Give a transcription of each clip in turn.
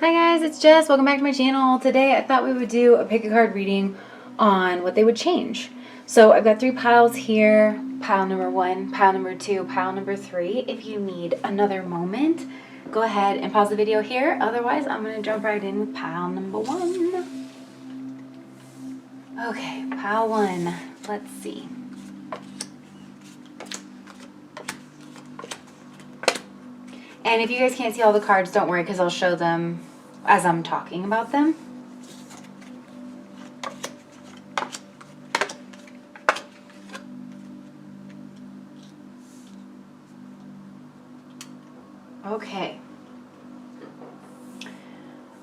Hi guys, it's Jess. Welcome back to my channel. Today I thought we would do a pick a card reading on what they would change. So I've got 3 piles here. Pile number 1, pile number 2, pile number 3. If you need another moment, go ahead and pause the video here. Otherwise, I'm going to jump right in with pile number 1. Okay, pile 1. Let's see. And if you guys can't see all the cards, don't worry because I'll show them as I'm talking about them. Okay.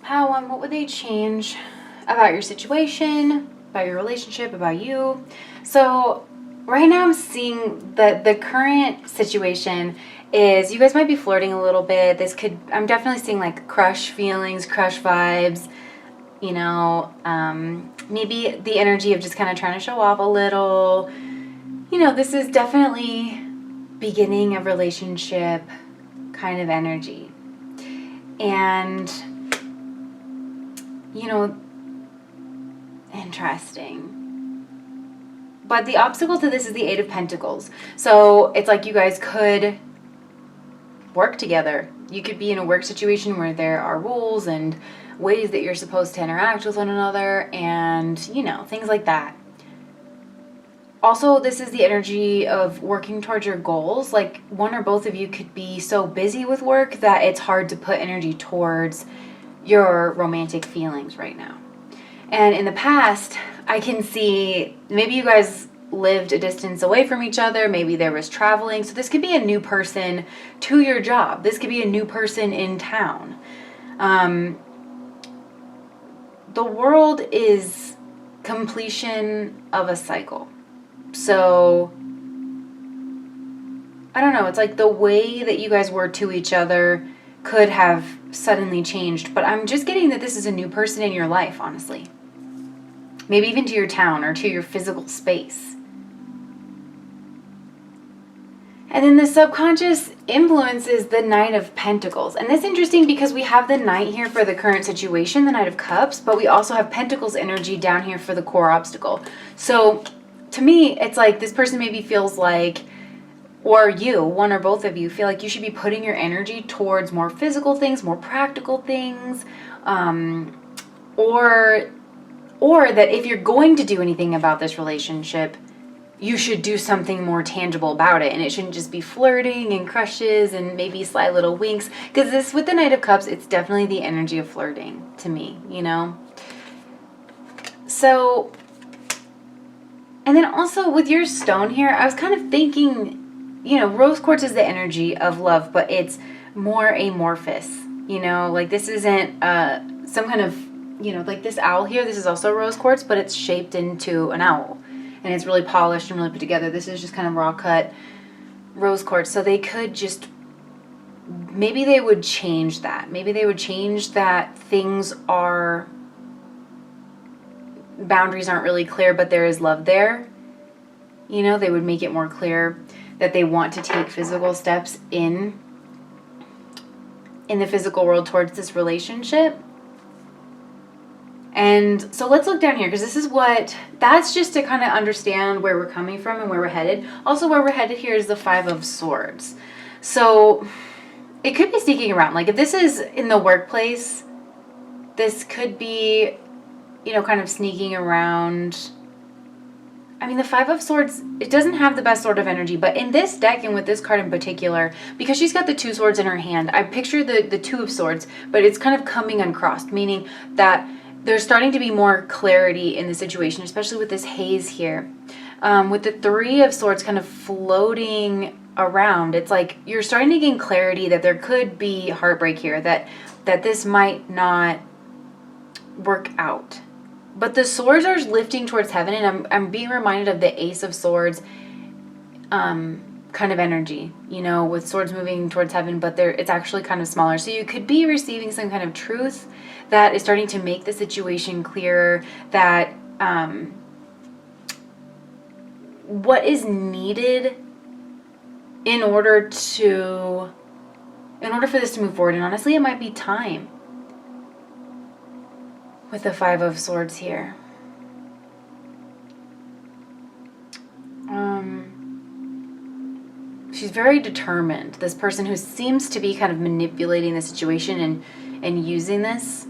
Pile 1, what would they change about your situation, about your relationship, about you? So right now I'm seeing that the current situation is you guys might be flirting a little bit. I'm definitely seeing like crush feelings, crush vibes, you know, maybe the energy of just kind of trying to show off a little. You know, this is definitely beginning of relationship kind of energy. And, you know, interesting. But the obstacle to this is the 8 of Pentacles. So it's like you guys could work together. You could be in a work situation where there are rules and ways that you're supposed to interact with one another and, you know, things like that. Also, this is the energy of working towards your goals. Like one or both of you could be so busy with work that it's hard to put energy towards your romantic feelings right now. And in the past, I can see maybe you guys lived a distance away from each other. Maybe there was traveling. So this could be a new person to your job. This could be a new person in town. The world is completion of a cycle. So I don't know. It's like the way that you guys were to each other could have suddenly changed. But I'm just getting that this is a new person in your life, honestly. Maybe even to your town or to your physical space. And then the subconscious influence is the Knight of Pentacles. And that's interesting because we have the Knight here for the current situation, the Knight of Cups, but we also have Pentacles energy down here for the core obstacle. So to me, it's like this person maybe feels like, or you, one or both of you, feel like you should be putting your energy towards more physical things, more practical things, or that if you're going to do anything about this relationship, you should do something more tangible about it. And it shouldn't just be flirting and crushes and maybe sly little winks. Because this, with the Knight of Cups, it's definitely the energy of flirting to me, you know? So, and then also with your stone here, I was kind of thinking, you know, rose quartz is the energy of love, but it's more amorphous, you know? Like this isn't some kind of, you know, like this owl here, this is also rose quartz, but it's shaped into an owl. And it's really polished and really put together. This is just kind of raw cut rose quartz. So they could just, maybe they would change that. Maybe they would change that boundaries aren't really clear, but there is love there. You know, they would make it more clear that they want to take physical steps in the physical world towards this relationship. And so let's look down here because that's just to kind of understand where we're coming from and where we're headed. Also where we're headed here is the 5 of Swords. So it could be sneaking around. Like if this is in the workplace, this could be, you know, kind of sneaking around. I mean, the 5 of Swords, it doesn't have the best sort of energy, but in this deck and with this card in particular, because she's got the 2 swords in her hand, I picture the 2 of Swords, but it's kind of coming uncrossed, meaning that there's starting to be more clarity in the situation, especially with this haze here. With the 3 of Swords kind of floating around, it's like you're starting to gain clarity that there could be heartbreak here, that this might not work out. But the swords are lifting towards heaven, and I'm being reminded of the Ace of Swords kind of energy, you know, with swords moving towards heaven, but it's actually kind of smaller. So you could be receiving some kind of truth that is starting to make the situation clearer, that what is needed in order for this to move forward. And honestly, it might be time. with the Five of Swords here. She's very determined. This person who seems to be kind of manipulating the situation and using this.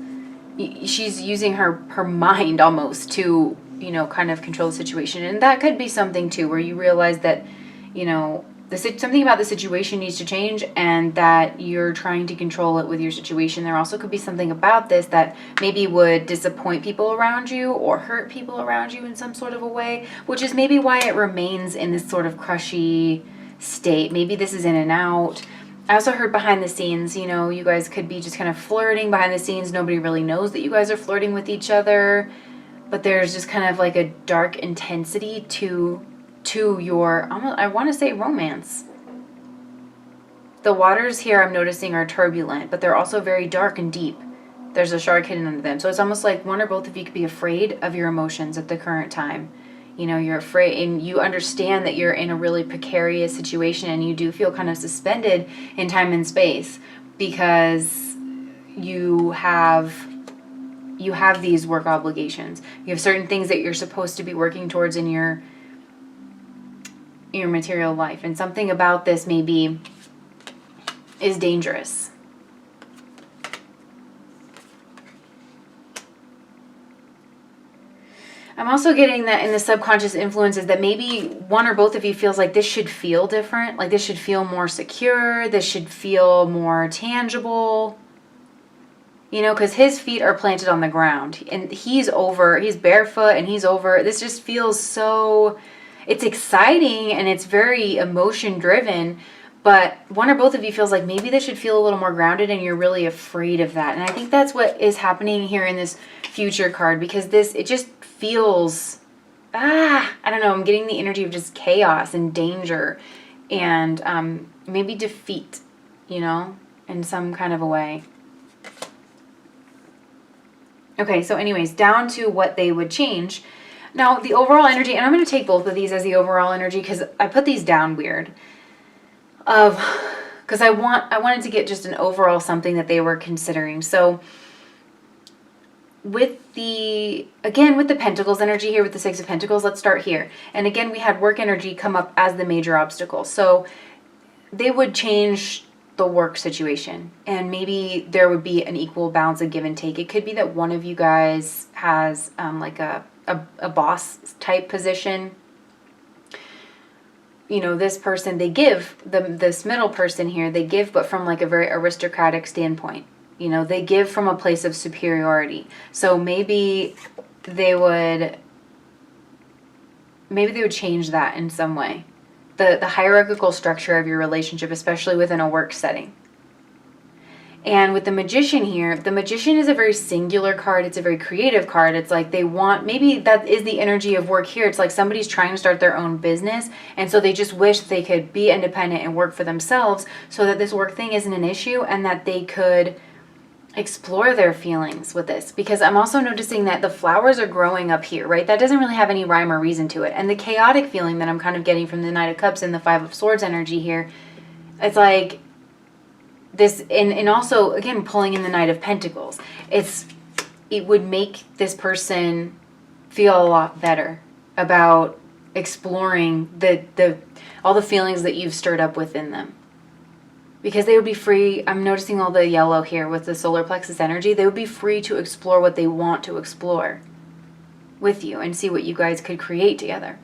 She's using her mind almost to, you know, kind of control the situation. And that could be something too, where you realize that, you know, something about the situation needs to change and that you're trying to control it with your situation. There also could be something about this that maybe would disappoint people around you or hurt people around you in some sort of a way, which is maybe why it remains in this sort of crushy state. Maybe this is in and out. I also heard behind the scenes, you know, you guys could be just kind of flirting behind the scenes. Nobody really knows that you guys are flirting with each other, but there's just kind of like a dark intensity to your, I want to say romance. The waters here I'm noticing are turbulent, but they're also very dark and deep. There's a shark hidden under them. So it's almost like one or both of you could be afraid of your emotions at the current time. You know, you're afraid and you understand that you're in a really precarious situation and you do feel kind of suspended in time and space because you have these work obligations. You have certain things that you're supposed to be working towards in your material life, and something about this maybe is dangerous. I'm also getting that in the subconscious influences that maybe one or both of you feels like this should feel different, like this should feel more secure, this should feel more tangible. You know, because his feet are planted on the ground and he's barefoot and he's over. This just feels so, it's exciting and it's very emotion driven, but one or both of you feels like maybe this should feel a little more grounded and you're really afraid of that. And I think that's what is happening here in this future card, because it just feels, I don't know, I'm getting the energy of just chaos and danger and maybe defeat, you know, in some kind of a way. Okay, so anyways, down to what they would change. Now, the overall energy, and I'm going to take both of these as the overall energy because I put these down weird. Because I wanted to get just an overall something that they were considering. So with the Pentacles energy here, with the Six of Pentacles, let's start here. And again, we had work energy come up as the major obstacle. So they would change the work situation and maybe there would be an equal balance of give and take. It could be that one of you guys has like a boss type position. You know, this person, they give, this middle person here, they give, but from like a very aristocratic standpoint. You know, they give from a place of superiority. So maybe they would change that in some way. The hierarchical structure of your relationship, especially within a work setting. And with the Magician here, the Magician is a very singular card. It's a very creative card. It's like they want, maybe that is the energy of work here. It's like somebody's trying to start their own business. And so they just wish they could be independent and work for themselves so that this work thing isn't an issue and that they could explore their feelings with this. Because I'm also noticing that the flowers are growing up here, right? That doesn't really have any rhyme or reason to it. And the chaotic feeling that I'm kind of getting from the Knight of Cups and the Five of Swords energy here, it's like this, and also, again, pulling in the Knight of Pentacles. It would make this person feel a lot better about exploring all the feelings that you've stirred up within them. Because they would be free. I'm noticing all the yellow here with the solar plexus energy. They would be free to explore what they want to explore with you and see what you guys could create together.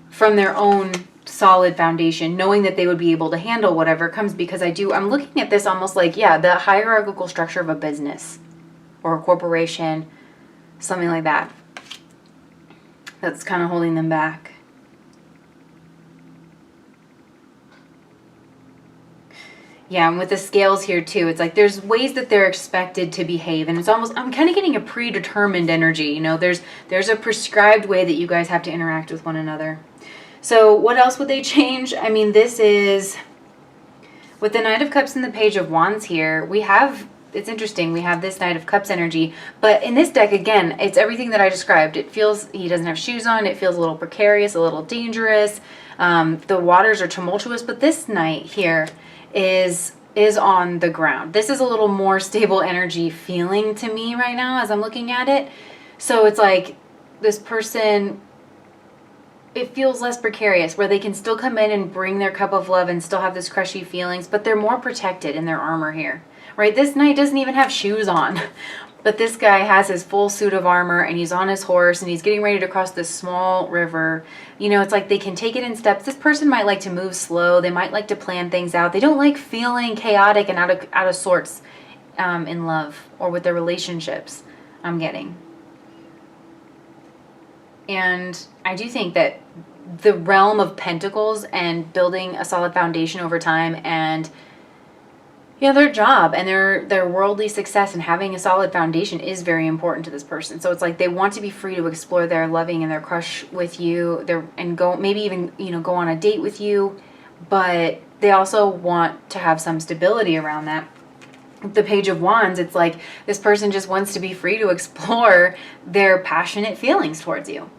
From their own solid foundation, knowing that they would be able to handle whatever comes. Because I'm looking at this almost like, yeah, the hierarchical structure of a business or a corporation, something like that. That's kind of holding them back. Yeah, and with the scales here too, it's like there's ways that they're expected to behave, and it's almost, I'm kind of getting a predetermined energy, you know, there's a prescribed way that you guys have to interact with one another. So what else would they change? I mean, this is, with the Knight of Cups and the Page of Wands here, it's interesting, we have this Knight of Cups energy, but in this deck, again, it's everything that I described. It feels, he doesn't have shoes on, it feels a little precarious, a little dangerous, the waters are tumultuous, but this Knight here is is on the ground. This is a little more stable energy feeling to me right now as I'm looking at it. So it's like this person, it feels less precarious, where they can still come in and bring their cup of love and still have this crushy feelings, but they're more protected in their armor here, right? This knight doesn't even have shoes on, but this guy has his full suit of armor, and he's on his horse, and he's getting ready to cross this small river. You know, it's like they can take it in steps. This person might like to move slow. They might like to plan things out. They don't like feeling chaotic and out of sorts in love or with their relationships, I'm getting. And I do think that the realm of pentacles and building a solid foundation over time, and their job and their worldly success and having a solid foundation is very important to this person. So it's like they want to be free to explore their loving and their crush with you, and go maybe even go on a date with you, but they also want to have some stability around that. The Page of Wands, it's like this person just wants to be free to explore their passionate feelings towards you.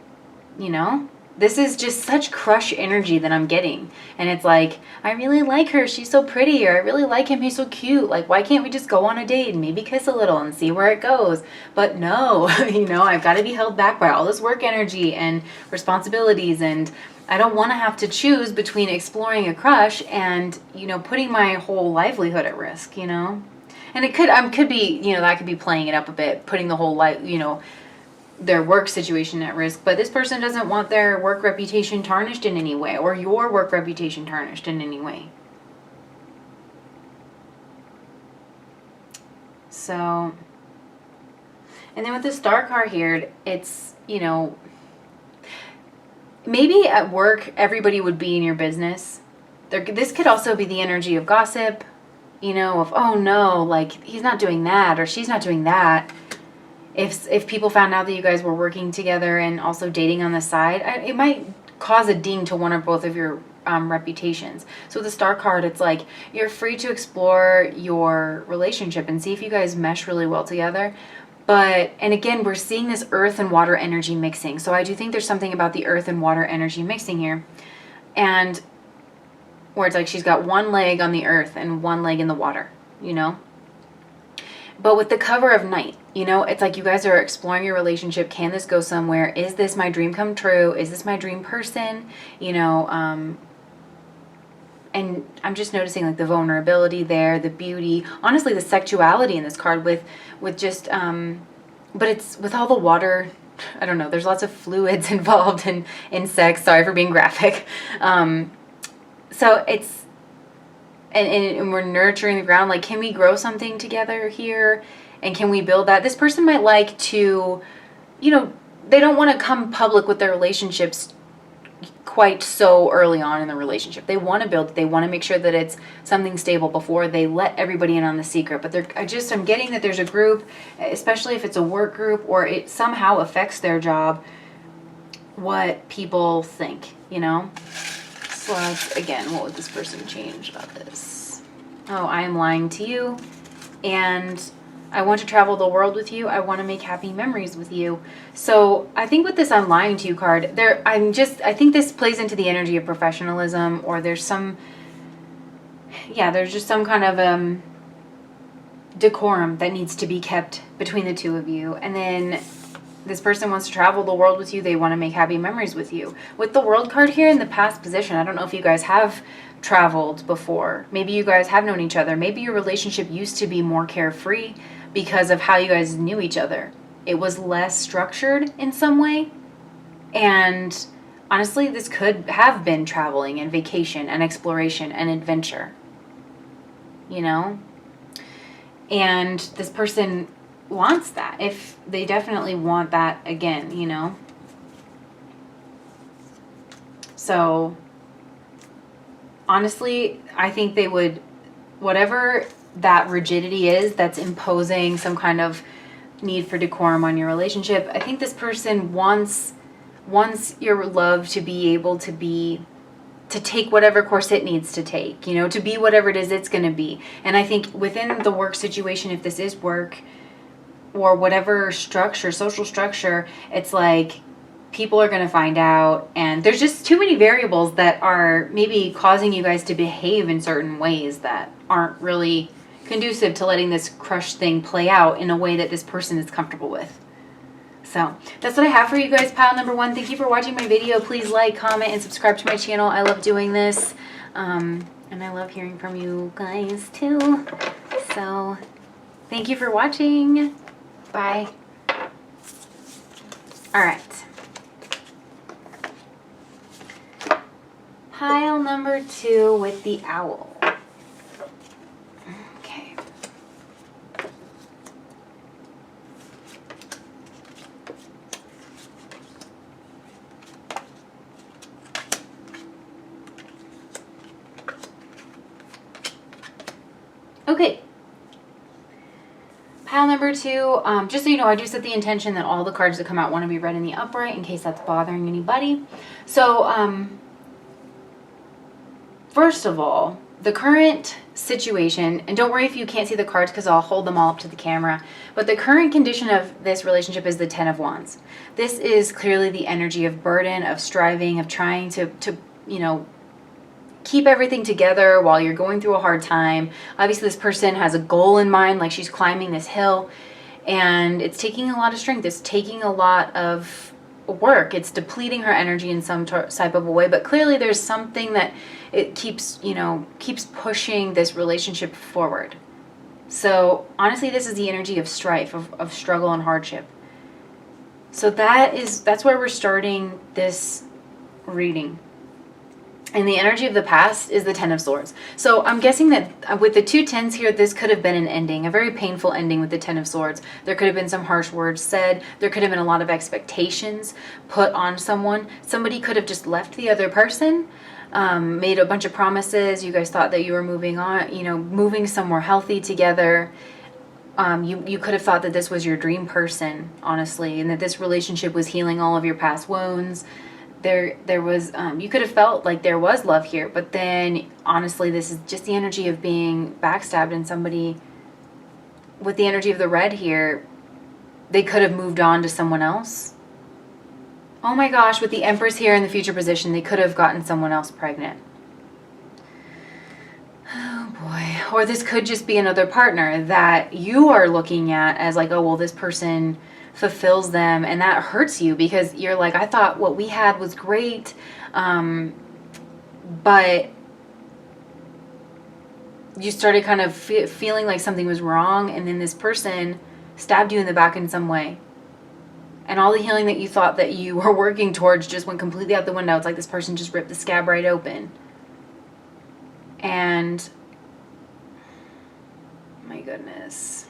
This is just such crush energy that I'm getting. And it's like, I really like her, she's so pretty, or I really like him, he's so cute. Like, why can't we just go on a date and maybe kiss a little and see where it goes? But no, I've got to be held back by all this work energy and responsibilities, and I don't want to have to choose between exploring a crush and, putting my whole livelihood at risk, And it could be, that could be playing it up a bit, putting the whole life, their work situation at risk. But this person doesn't want their work reputation tarnished in any way, or your work reputation tarnished in any way. So, and then with the Star card here, it's, maybe at work everybody would be in your business. This could also be the energy of gossip, of, oh no, like he's not doing that or she's not doing that. If people found out that you guys were working together and also dating on the side, it might cause a ding to one or both of your reputations. So with the Star card, it's like you're free to explore your relationship and see if you guys mesh really well together. And again, we're seeing this earth and water energy mixing. So I do think there's something about the earth and water energy mixing here. And where it's like she's got one leg on the earth and one leg in the water, But with the cover of Knight, it's like you guys are exploring your relationship. Can this go somewhere? Is this my dream come true? Is this my dream person? And I'm just noticing like the vulnerability there, the beauty, honestly, the sexuality in this card with just, but it's with all the water. I don't know. There's lots of fluids involved in sex. Sorry for being graphic. So it's, and we're nurturing the ground. Like, can we grow something together here? And can we build that? This person might like to, they don't want to come public with their relationships quite so early on in the relationship. They want to build it. They want to make sure that it's something stable before they let everybody in on the secret. But I'm getting that there's a group, especially if it's a work group or it somehow affects their job, what people think, So again, what would this person change about this? Oh, I am lying to you, and I want to travel the world with you. I want to make happy memories with you. So I think with this I'm lying to you card, I think this plays into the energy of professionalism, or there's just some kind of decorum that needs to be kept between the two of you. And then this person wants to travel the world with you. They want to make happy memories with you. With the World card here in the past position, I don't know if you guys have traveled before. Maybe you guys have known each other. Maybe your relationship used to be more carefree because of how you guys knew each other. It was less structured in some way. And honestly, this could have been traveling and vacation and exploration and adventure. And this person wants that. If they definitely want that again, So honestly, I think they would, whatever that rigidity is that's imposing some kind of need for decorum on your relationship, I think this person wants your love to be able to take whatever course it needs to take, to be whatever it is it's going to be. And I think within the work situation, if this is work or whatever structure, social structure, it's like people are going to find out, and there's just too many variables that are maybe causing you guys to behave in certain ways that aren't really conducive to letting this crush thing play out in a way that this person is comfortable with. So that's what I have for you guys, pile number 1. Thank you for watching my video. Please like, comment, and subscribe to my channel. I love doing this. And I love hearing from you guys too. So thank you for watching. Bye. All right. Pile number 2 with the owl. Okay. Okay. Pile number 2, just so you know, I do set the intention that all the cards that come out want to be read in the upright in case that's bothering anybody. So, first of all, the current situation, and don't worry if you can't see the cards because I'll hold them all up to the camera, but the current condition of this relationship is the 10 of Wands. This is clearly the energy of burden, of striving, of trying to you know, keep everything together while you're going through a hard time. Obviously, this person has a goal in mind, like she's climbing this hill, and it's taking a lot of strength. It's taking a lot of work. It's depleting her energy in some type of a way, but clearly there's something that it keeps, you know, keeps pushing this relationship forward. So honestly, this is the energy of strife, of struggle and hardship. So that's where we're starting this reading. And the energy of the past is the 10 of Swords. So I'm guessing that with the 2 10s here, this could have been an ending, a very painful ending with the 10 of Swords. There could have been some harsh words said. There could have been a lot of expectations put on someone. Somebody could have just left the other person, made a bunch of promises. You guys thought that you were moving on, you know, moving somewhere healthy together. You could have thought that this was your dream person, honestly, and that this relationship was healing all of your past wounds. There was, you could have felt like there was love here, but then honestly, this is just the energy of being backstabbed, and somebody with the energy of the red here, they could have moved on to someone else. Oh my gosh, with the Empress here in the future position, they could have gotten someone else pregnant. Oh boy. Or this could just be another partner that you are looking at as like, oh, well, this person fulfills them, and that hurts you because you're like, I thought what we had was great, but you started kind of feeling like something was wrong, and then this person stabbed you in the back in some way, and all the healing that you thought that you were working towards just went completely out the window. It's like this person just ripped the scab right open. And my goodness,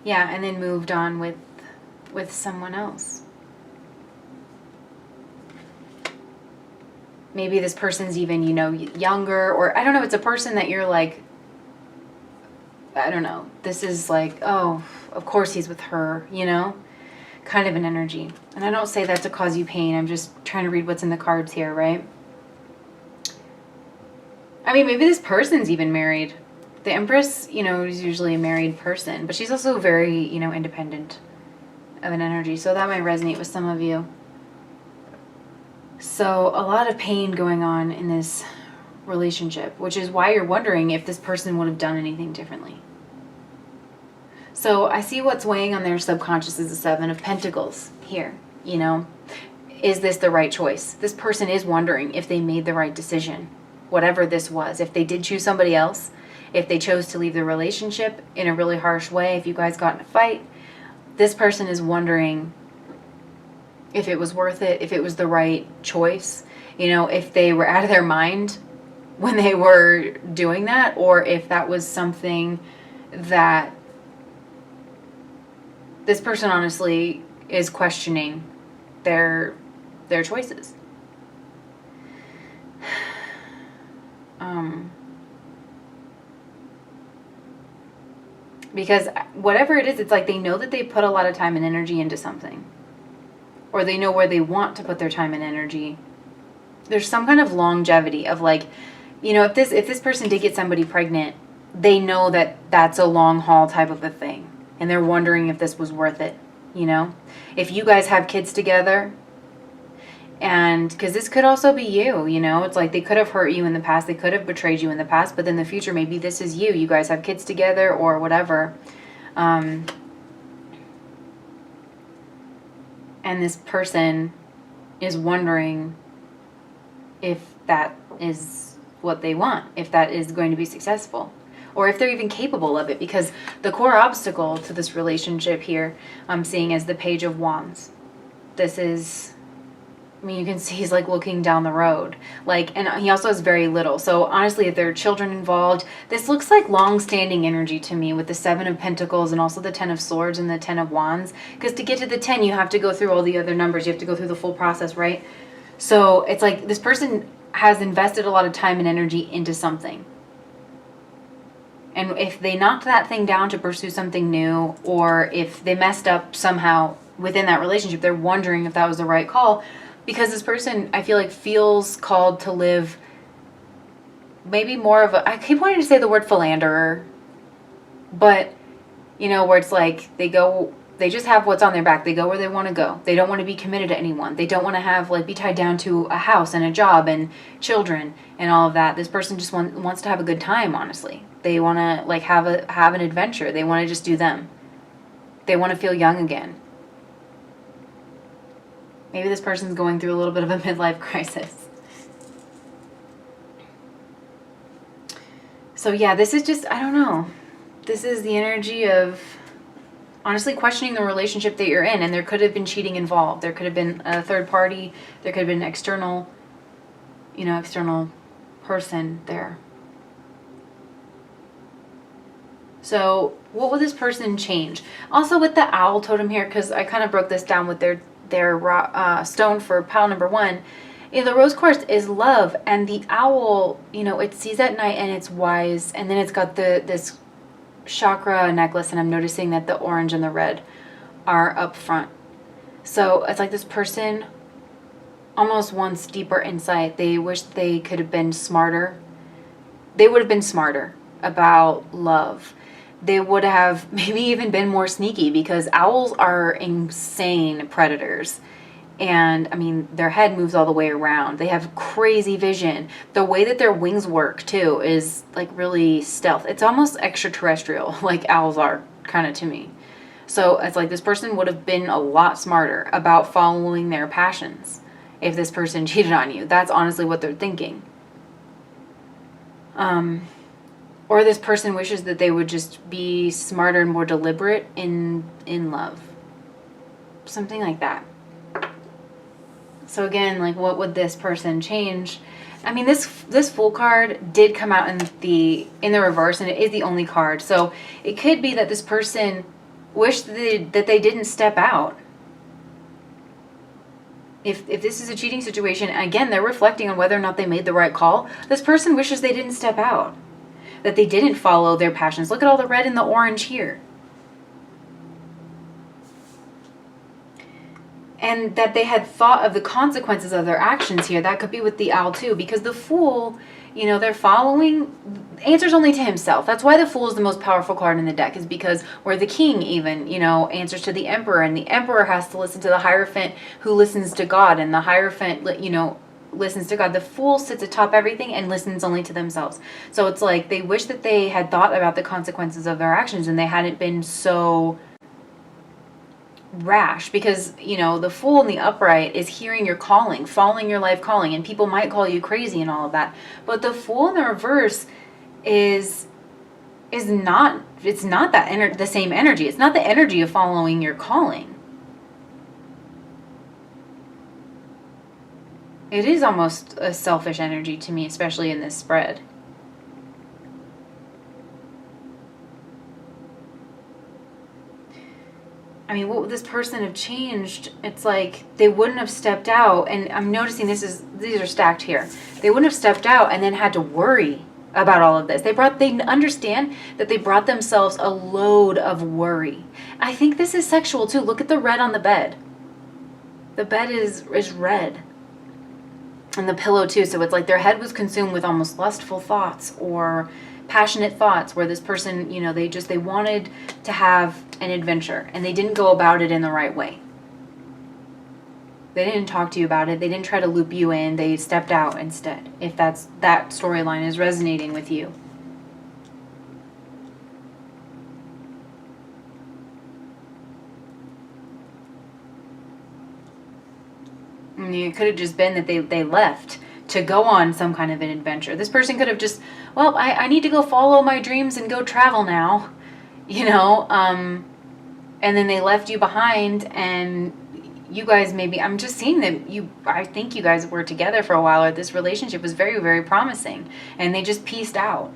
yeah, and then moved on with someone else. Maybe this person's even, you know, younger, or I don't know, it's a person that you're like, I don't know, this is like, oh, of course he's with her, you know, kind of an energy. And I don't say that to cause you pain. I'm just trying to read what's in the cards here, right? I mean, maybe this person's even married. The Empress, you know, is usually a married person, but she's also very, you know, independent of an energy. So that might resonate with some of you. So a lot of pain going on in this relationship, which is why you're wondering if this person would have done anything differently. So I see what's weighing on their subconscious is the 7 of Pentacles here, you know. Is this the right choice? This person is wondering if they made the right decision, whatever this was. If they did choose somebody else, if they chose to leave the relationship in a really harsh way, if you guys got in a fight, this person is wondering if it was worth it, if it was the right choice, you know, if they were out of their mind when they were doing that, or if that was something that this person honestly is questioning their choices. Because whatever it is, it's like they know that they put a lot of time and energy into something. Or they know where they want to put their time and energy. There's some kind of longevity of like, you know, if this person did get somebody pregnant, they know that that's a long haul type of a thing. And they're wondering if this was worth it, you know? If you guys have kids together, And because this could also be you, you know, it's like they could have hurt you in the past, they could have betrayed you in the past, but in the future, maybe this is you. You guys have kids together or whatever. And this person is wondering if that is what they want, if that is going to be successful, or if they're even capable of it, because the core obstacle to this relationship here I'm seeing is the Page of Wands. This is, I mean, you can see he's like looking down the road, like, and he also has very little. So honestly, if there are children involved, this looks like long-standing energy to me with the 7 of Pentacles and also the 10 of Swords and the 10 of Wands. Because to get to the 10, you have to go through all the other numbers. You have to go through the full process, right? So it's like this person has invested a lot of time and energy into something. And if they knocked that thing down to pursue something new, or if they messed up somehow within that relationship, they're wondering if that was the right call. Because this person, I feel like, feels called to live maybe more of a, I keep wanting to say the word philanderer, but, you know, where it's like they just have what's on their back. They go where they want to go. They don't want to be committed to anyone. They don't want to have, like, be tied down to a house and a job and children and all of that. This person just wants to have a good time, honestly. They want to, like, have an adventure. They want to just do them. They want to feel young again. Maybe this person's going through a little bit of a midlife crisis. So yeah, this is just, I don't know. This is the energy of honestly questioning the relationship that you're in. And there could have been cheating involved. There could have been a third party. There could have been an external, you know, external person there. So what will this person change? Also with the owl totem here, because I kind of broke this down with their stone for pile number 1. You know, the rose quartz is love, and the owl, you know, it sees at night and it's wise, and then it's got this chakra necklace, and I'm noticing that the orange and the red are up front. So it's like this person almost wants deeper insight. They wish they could have been smarter. They would have been smarter about love. They would have maybe even been more sneaky, because owls are insane predators. And I mean, their head moves all the way around. They have crazy vision. The way that their wings work too is like really stealth. It's almost extraterrestrial, like owls are, kind of, to me. So it's like this person would have been a lot smarter about following their passions if this person cheated on you. That's honestly what they're thinking. Or this person wishes that they would just be smarter and more deliberate in love. Something like that. So again, like, what would this person change? I mean, this Fool card did come out in the reverse, and it is the only card. So it could be that this person wished that they didn't step out. If this is a cheating situation, again, they're reflecting on whether or not they made the right call. This person wishes they didn't step out, that they didn't follow their passions. Look at all the red and the orange here. And that they had thought of the consequences of their actions here. That could be with the owl too, because the Fool, you know, they're following, answers only to himself. That's why the Fool is the most powerful card in the deck, is because where the King even, you know, answers to the Emperor, and the Emperor has to listen to the Hierophant who listens to God, and the Hierophant, you know, listens to God. The Fool sits atop everything and listens only to themselves. So it's like they wish that they had thought about the consequences of their actions, and they hadn't been so rash, because, you know, the Fool in the upright is hearing your calling, following your life calling, and people might call you crazy and all of that. But the Fool in the reverse is not, it's not that the same energy. It's not the energy of following your calling. It is almost a selfish energy to me, especially in this spread. I mean, what would this person have changed? It's like they wouldn't have stepped out, and I'm noticing these are stacked here. They wouldn't have stepped out and then had to worry about all of this. They understand that they brought themselves a load of worry. I think this is sexual too. Look at the red on the bed. The bed is red. And the pillow too. So it's like their head was consumed with almost lustful thoughts or passionate thoughts, where this person, you know, they wanted to have an adventure and they didn't go about it in the right way. They didn't talk to you about it. They didn't try to loop you in. They stepped out instead, if that storyline is resonating with you. I mean, it could have just been that they left to go on some kind of an adventure. This person could have just, well, I need to go follow my dreams and go travel now, and then they left you behind, and you guys maybe, I'm just seeing that I think you guys were together for a while, or this relationship was very, very promising, and they just pieced out.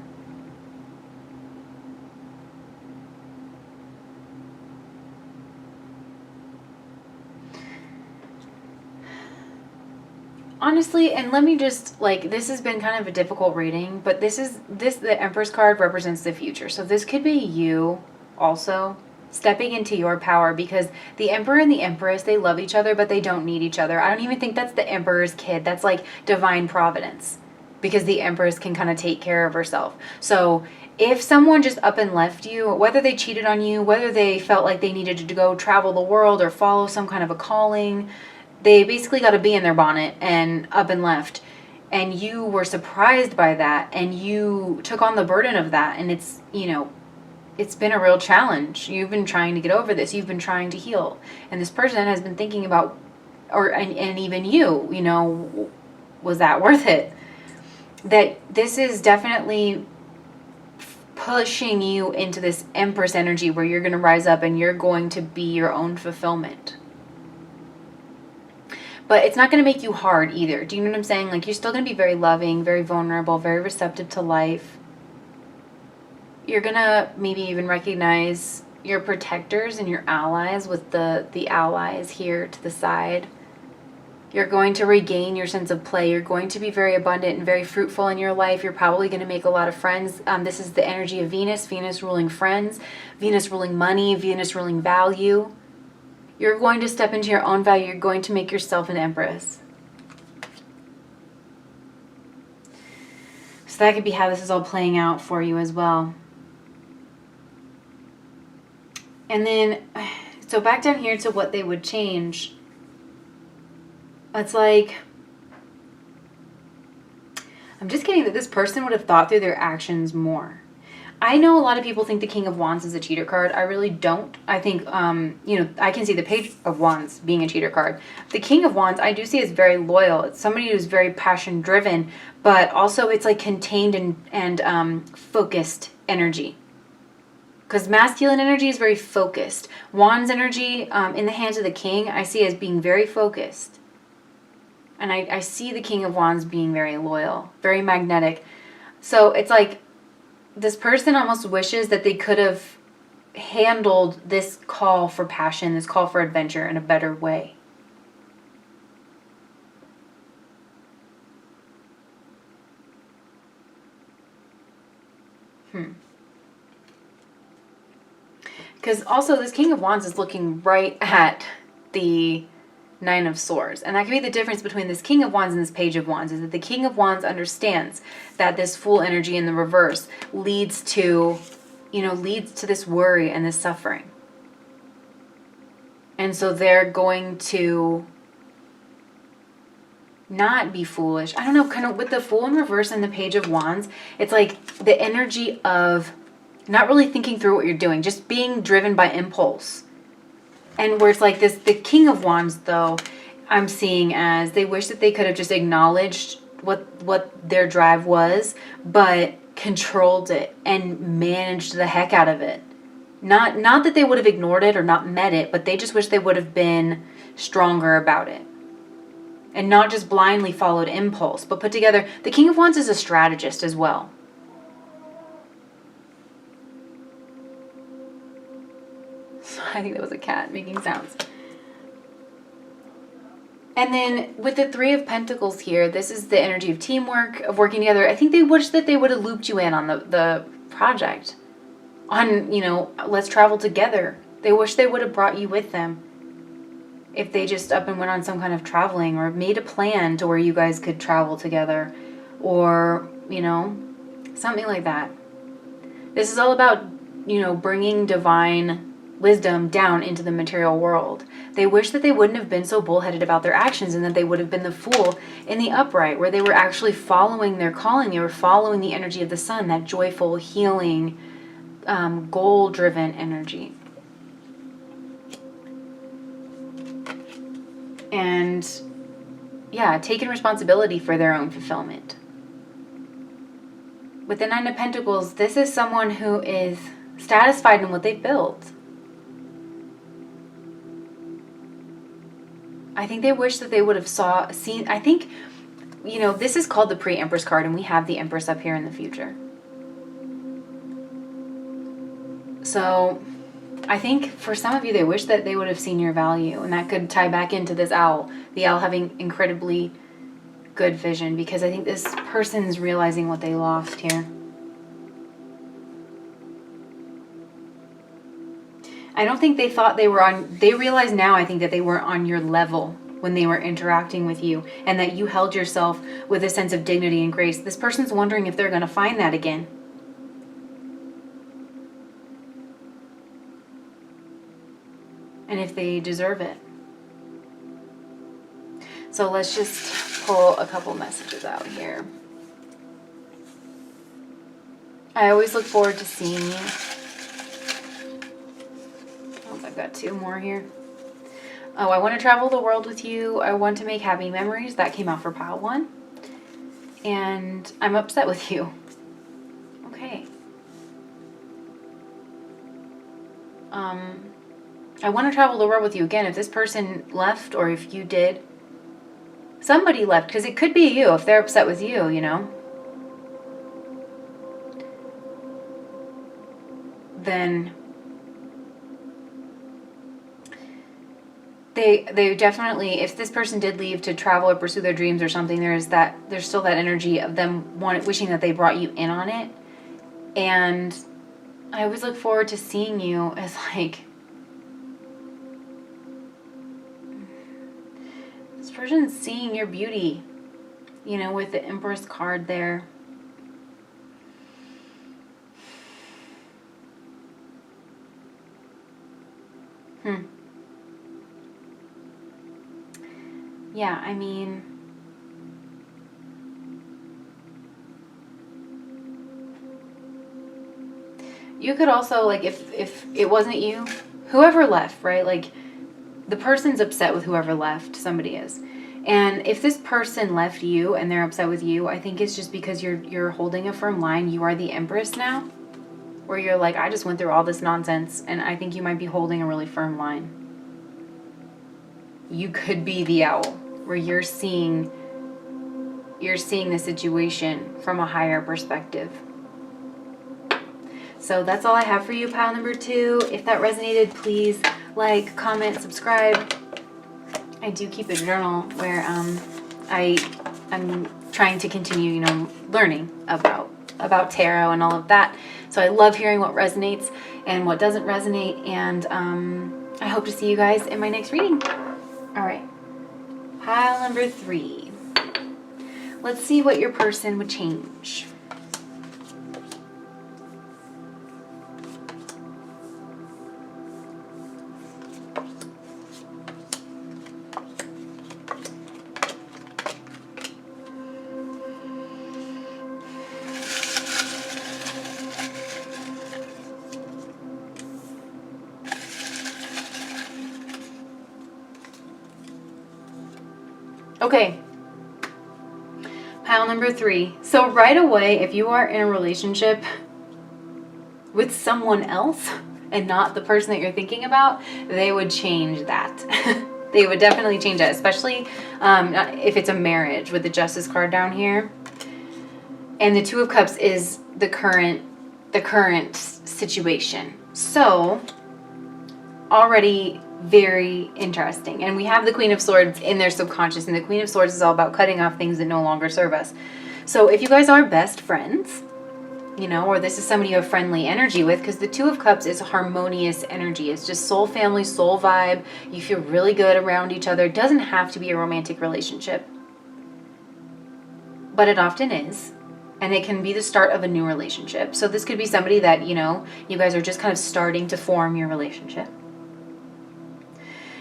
Honestly, and let me just, this has been kind of a difficult reading, but the Empress card represents the future. So this could be you also stepping into your power, because the Emperor and the Empress, they love each other, but they don't need each other. I don't even think that's the Emperor's kid. That's like divine providence, because the Empress can kind of take care of herself. So if someone just up and left you, whether they cheated on you, whether they felt like they needed to go travel the world or follow some kind of a calling, they basically got a bee in their bonnet and up and left. And you were surprised by that, and you took on the burden of that. And it's, it's been a real challenge. You've been trying to get over this. You've been trying to heal. And this person has been thinking about, and even you, was that worth it? That this is definitely pushing you into this Empress energy where you're going to rise up and you're going to be your own fulfillment. But it's not going to make you hard either. Do you know what I'm saying? Like, you're still going to be very loving, very vulnerable, very receptive to life. You're going to maybe even recognize your protectors and your allies with the allies here to the side. You're going to regain your sense of play. You're going to be very abundant and very fruitful in your life. You're probably going to make a lot of friends. This is the energy of Venus. Venus ruling friends. Venus ruling money. Venus ruling value. You're going to step into your own value. You're going to make yourself an Empress. So that could be how this is all playing out for you as well. And then, so back down here to what they would change. It's like, I'm just getting that this person would have thought through their actions more. I know a lot of people think the King of Wands is a cheater card. I really don't. I think, I can see the Page of Wands being a cheater card. The King of Wands, I do see as very loyal. It's somebody who's very passion driven, but also it's like contained and focused energy. Because masculine energy is very focused. Wands energy in the hands of the King, I see as being very focused. And I see the King of Wands being very loyal, very magnetic. So it's like this person almost wishes that they could have handled this call for passion, this call for adventure in a better way. Because also this King of Wands is looking right at the Nine of Swords. And that could be the difference between this King of Wands and this Page of Wands, is that the King of Wands understands that this Fool energy in the reverse leads to this worry and this suffering. And so they're going to not be foolish. I don't know, kind of with the Fool in reverse and the Page of Wands, it's like the energy of not really thinking through what you're doing, just being driven by impulse. And where it's like this, the King of Wands, though, I'm seeing as they wish that they could have just acknowledged what their drive was, but controlled it and managed the heck out of it. Not that they would have ignored it or not met it, but they just wish they would have been stronger about it. And not just blindly followed impulse, but put together. The King of Wands is a strategist as well. I think that was a cat making sounds. And then with the Three of Pentacles here, this is the energy of teamwork, of working together. I think they wish that they would have looped you in on the project. On, let's travel together. They wish they would have brought you with them. If they just up and went on some kind of traveling, or made a plan to where you guys could travel together. Or, something like that. This is all about, bringing divine wisdom down into the material world. They wish that they wouldn't have been so bullheaded about their actions, and that they would have been the fool in the upright, where they were actually following their calling. They were following the energy of the sun, that joyful, healing, goal-driven energy. And yeah, taking responsibility for their own fulfillment. With the Nine of Pentacles, this is someone who is satisfied in what they've built. I think they wish that they would have seen, I think, this is called the pre-Empress card, and we have the Empress up here in the future. So I think for some of you, they wish that they would have seen your value, and that could tie back into this owl, the owl having incredibly good vision, because I think this person's realizing what they lost here. I don't think they thought they realize now, I think, that they weren't on your level when they were interacting with you, and that you held yourself with a sense of dignity and grace. This person's wondering if they're going to find that again. And if they deserve it. So let's just pull a couple messages out here. I always look forward to seeing you. Oh, I've got two more here. Oh, I want to travel the world with you. I want to make happy memories. That came out for pile 1. And I'm upset with you. Okay. I want to travel the world with you. Again, if this person left, or if you did, somebody left, because it could be you if they're upset with you, then they definitely, if this person did leave to travel or pursue their dreams or something, there's still that energy of them wishing that they brought you in on it. And I always look forward to seeing you as like, this person's seeing your beauty, with the Empress card there. Yeah, I mean, you could also, like, if it wasn't you, whoever left, right? Like, the person's upset with whoever left, somebody is. And if this person left you and they're upset with you, I think it's just because you're holding a firm line. You are the Empress now, where you're like, I just went through all this nonsense, and I think you might be holding a really firm line. You could be the owl, where you're seeing the situation from a higher perspective. So that's all I have for you, pile number 2. If that resonated, please like, comment, subscribe. I do keep a journal where I'm trying to continue, learning about tarot and all of that. So I love hearing what resonates and what doesn't resonate. And I hope to see you guys in my next reading. All right. Pile number 3. Let's see what your person would change. Okay, pile number 3. So right away, if you are in a relationship with someone else and not the person that you're thinking about, they would change that. They would definitely change that, especially if it's a marriage with the Justice card down here. And the Two of Cups is the current situation. So already very interesting. And we have the Queen of Swords in their subconscious, and the Queen of Swords is all about cutting off things that no longer serve us. So if you guys are best friends, or this is somebody you have friendly energy with, because the Two of Cups is harmonious energy. It's just soul family, soul vibe. You feel really good around each other. It doesn't have to be a romantic relationship, but it often is. And it can be the start of a new relationship. So this could be somebody that, you guys are just kind of starting to form your relationship.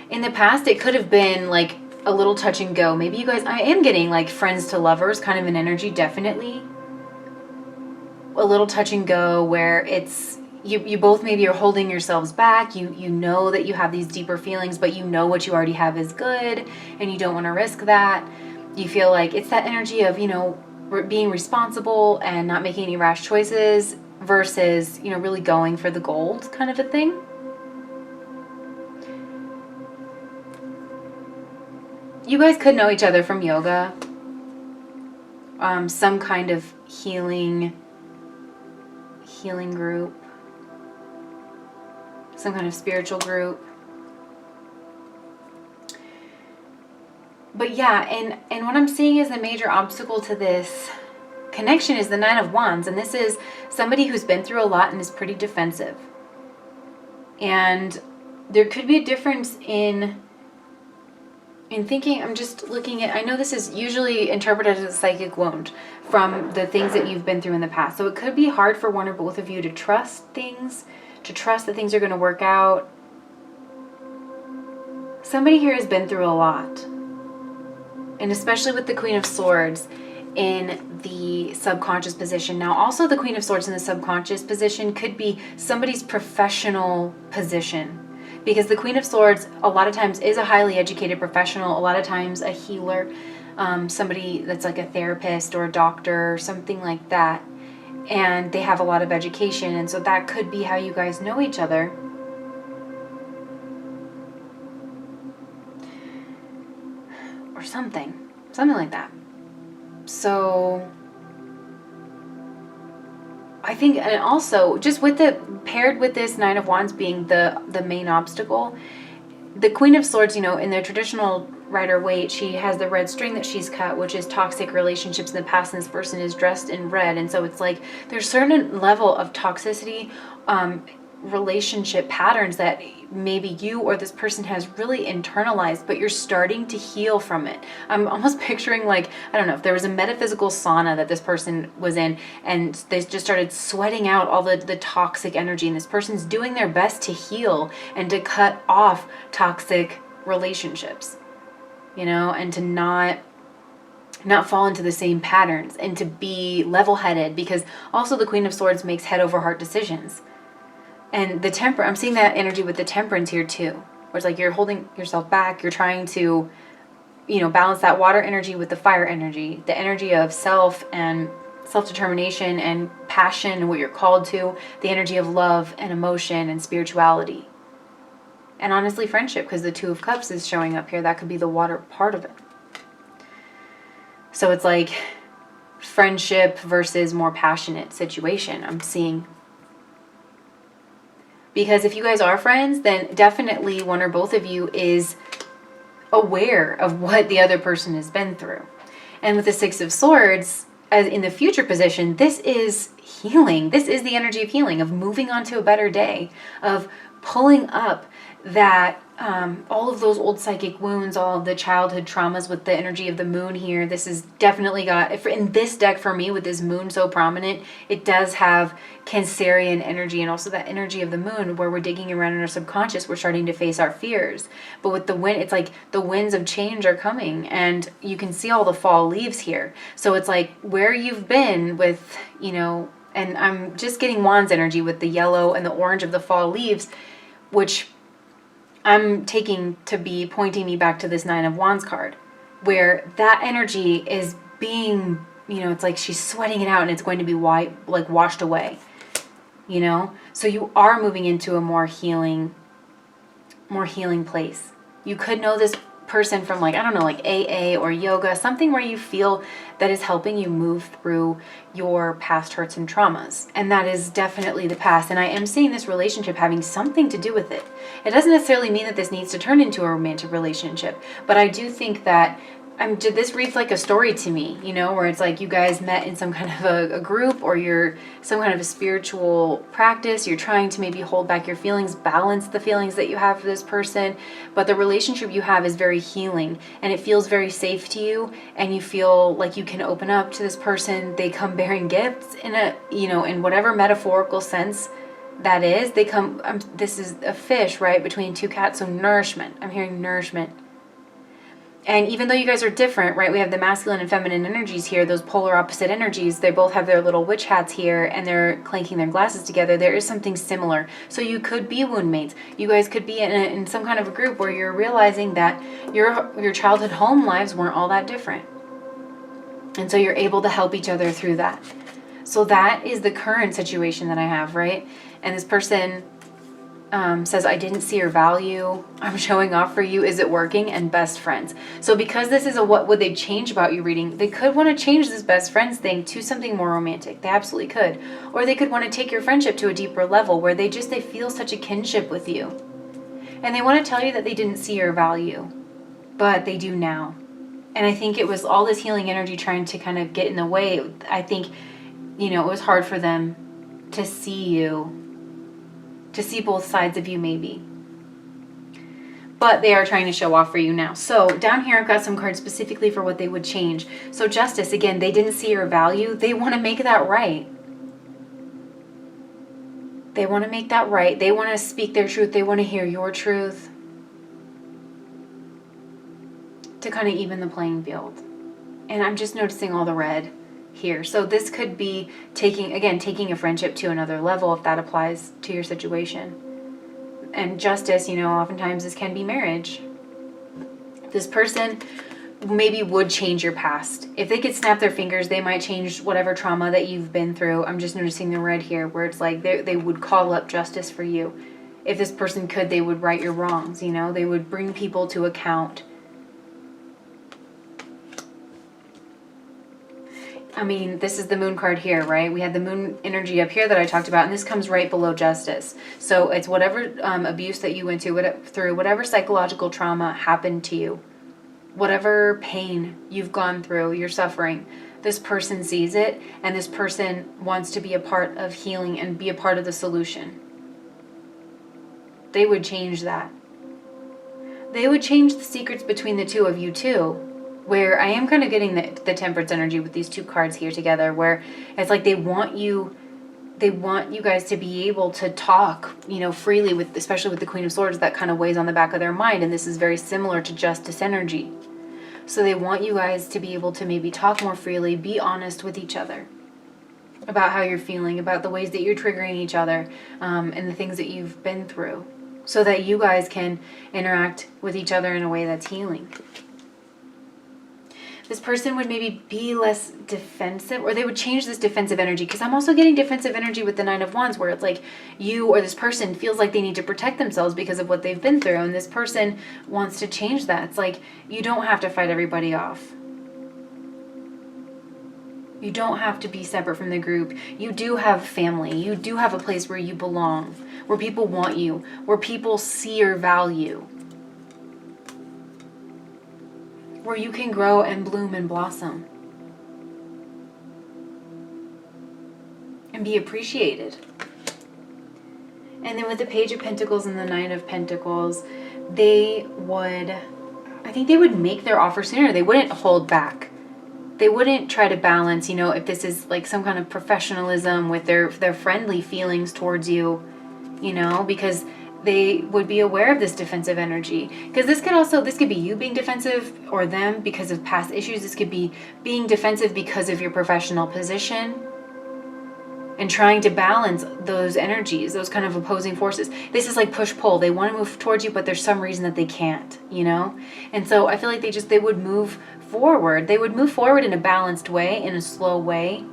In the past, it could have been like a little touch and go. Maybe you guys, I am getting like friends to lovers kind of an energy, definitely. A little touch and go where it's, you both maybe are holding yourselves back. You know that you have these deeper feelings, but you know what you already have is good and you don't want to risk that. You feel like it's that energy of, being responsible and not making any rash choices versus, really going for the gold kind of a thing. You guys could know each other from yoga, some kind of healing group, some kind of spiritual group. But yeah, and what I'm seeing is the major obstacle to this connection is the Nine of Wands, and this is somebody who's been through a lot and is pretty defensive. And there could be a difference in thinking. I'm just looking at, I know this is usually interpreted as a psychic wound from the things that you've been through in the past. So it could be hard for one or both of you to trust things, to trust that things are going to work out. Somebody here has been through a lot. And especially with the Queen of Swords in the subconscious position. Now, also the Queen of Swords in the subconscious position could be somebody's professional position. Because the Queen of Swords, a lot of times, is a highly educated professional, a lot of times a healer, somebody that's like a therapist or a doctor or something like that. And they have a lot of education, and so that could be how you guys know each other. Or something like that. So I think, and also just with paired with this Nine of Wands being the main obstacle, the Queen of Swords, in the traditional Rider-Waite, she has the red string that she's cut, which is toxic relationships in the past, and this person is dressed in red. And so it's like there's a certain level of toxicity, relationship patterns that maybe you or this person has really internalized, but you're starting to heal from it. I'm almost picturing like, I don't know, if there was a metaphysical sauna that this person was in and they just started sweating out all the toxic energy, and this person's doing their best to heal and to cut off toxic relationships, and to not fall into the same patterns and to be level-headed, because also the Queen of Swords makes head over heart decisions. And the I'm seeing that energy with the Temperance here too, where it's like you're holding yourself back, you're trying to, balance that water energy with the fire energy, the energy of self and self-determination and passion and what you're called to, the energy of love and emotion and spirituality. And honestly, friendship, because the Two of Cups is showing up here. That could be the water part of it. So it's like friendship versus more passionate situation I'm seeing. Because if you guys are friends, then definitely one or both of you is aware of what the other person has been through. And with the Six of Swords, as in the future position, this is healing. This is the energy of healing, of moving on to a better day, of pulling up that all of those old psychic wounds, all of the childhood traumas with the energy of the moon here. This has definitely got, in this deck for me with this moon so prominent, it does have Cancerian energy and also that energy of the moon where we're digging around in our subconscious, we're starting to face our fears. But with the wind, it's like the winds of change are coming and you can see all the fall leaves here. So it's like where you've been with, and I'm just getting Wands energy with the yellow and the orange of the fall leaves, which I'm taking to be pointing me back to this Nine of Wands card, where that energy is being, it's like she's sweating it out and it's going to be washed away, So you are moving into a more healing place. You could know this person from like AA or yoga, something where you feel that is helping you move through your past hurts and traumas. And that is definitely the past. And I am seeing this relationship having something to do with it. It doesn't necessarily mean that this needs to turn into a romantic relationship, but I do think that this reads like a story to me, where it's like you guys met in some kind of a group, or you're some kind of a spiritual practice. You're trying to maybe hold back your feelings, balance the feelings that you have for this person. But the relationship you have is very healing and it feels very safe to you. And you feel like you can open up to this person. They come bearing gifts in in whatever metaphorical sense that is, they come, this is a fish, right, between two cats, so nourishment. I'm hearing nourishment. And even though you guys are different, right, we have the masculine and feminine energies here, those polar opposite energies, they both have their little witch hats here, and they're clanking their glasses together. There is something similar. So you could be wound mates. You guys could be in some kind of a group where you're realizing that your childhood home lives weren't all that different. And so you're able to help each other through that. So that is the current situation that I have, right? And this person says, I didn't see your value. I'm showing off for you. Is it working? And best friends. So because this is a what would they change about you reading, they could want to change this best friends thing to something more romantic. They absolutely could. Or they could want to take your friendship to a deeper level where they feel such a kinship with you. And they want to tell you that they didn't see your value, but they do now. And I think it was all this healing energy trying to kind of get in the way. I think, it was hard for them to see you, to see both sides of you maybe. But they are trying to show off for you now. So down here I've got some cards specifically for what they would change. So justice, again, they didn't see your value. They want to make that right. They want to make that right. They want to speak their truth. They want to hear your truth. To kind of even the playing field. And I'm just noticing all the red here. So this could be taking a friendship to another level if that applies to your situation. And justice, oftentimes this can be marriage. This person maybe would change your past. If they could snap their fingers, they might change whatever trauma that you've been through. I'm just noticing the red here where it's like they would call up justice for you. If this person could, they would right your wrongs, they would bring people to account. This is the moon card here, right? We had the moon energy up here that I talked about, and this comes right below justice. So it's whatever abuse that you went through, whatever psychological trauma happened to you, whatever pain you've gone through, you're suffering, this person sees it, and this person wants to be a part of healing and be a part of the solution. They would change that. They would change the secrets between the two of you too. Where I am kind of getting the temperance energy with these two cards here together, where it's like they want you guys to be able to talk, freely with, especially with the Queen of Swords, that kind of weighs on the back of their mind. And this is very similar to justice energy. So they want you guys to be able to maybe talk more freely, be honest with each other about how you're feeling, about the ways that you're triggering each other, and the things that you've been through, so that you guys can interact with each other in a way that's healing. This person would maybe be less defensive, or they would change this defensive energy, because I'm also getting defensive energy with the Nine of Wands, where it's like you or this person feels like they need to protect themselves because of what they've been through, and this person wants to change that. It's like you don't have to fight everybody off. You don't have to be separate from the group. You do have family. You do have a place where you belong, where people want you, where people see your value, where you can grow and bloom and blossom and be appreciated. And then with the Page of Pentacles and the Nine of Pentacles, I think they would make their offer sooner. They wouldn't hold back. They wouldn't try to balance, if this is like some kind of professionalism with their friendly feelings towards you, because they would be aware of this defensive energy. Because this could be you being defensive, or them because of past issues. This could be being defensive because of your professional position and trying to balance those energies, those kind of opposing forces. This is like push-pull. They want to move towards you, but there's some reason that they can't, And so I feel like they would move forward. They would move forward in a balanced way, in a slow way.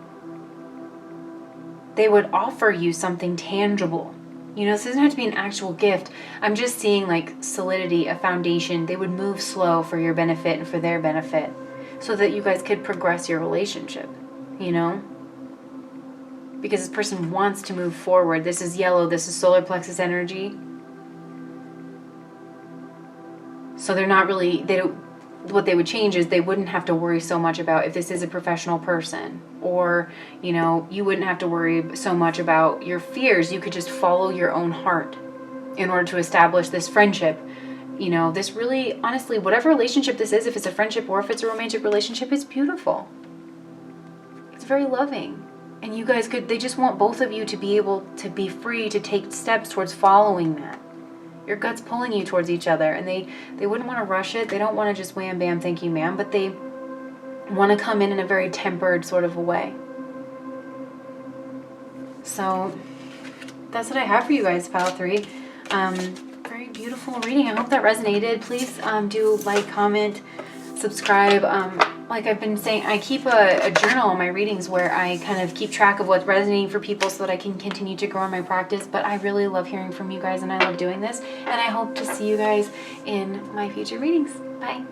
They would offer you something tangible. This doesn't have to be an actual gift. I'm just seeing like solidity, a foundation. They would move slow for your benefit and for their benefit, so that you guys could progress your relationship, Because this person wants to move forward. This is yellow. This is solar plexus energy. So what they would change is they wouldn't have to worry so much about if this is a professional person, or, you wouldn't have to worry so much about your fears. You could just follow your own heart in order to establish this friendship. This really, honestly, whatever relationship this is, if it's a friendship or if it's a romantic relationship, it's beautiful. It's very loving. And you guys they just want both of you to be able to be free to take steps towards following that. Your gut's pulling you towards each other, and they wouldn't want to rush it. They don't want to just wham, bam, thank you, ma'am, but they want to come in a very tempered sort of a way. So that's what I have for you guys, pile 3. Very beautiful reading. I hope that resonated. Please do like, comment, subscribe. Like I've been saying, I keep a journal on my readings where I kind of keep track of what's resonating for people so that I can continue to grow in my practice. But I really love hearing from you guys, and I love doing this. And I hope to see you guys in my future readings. Bye.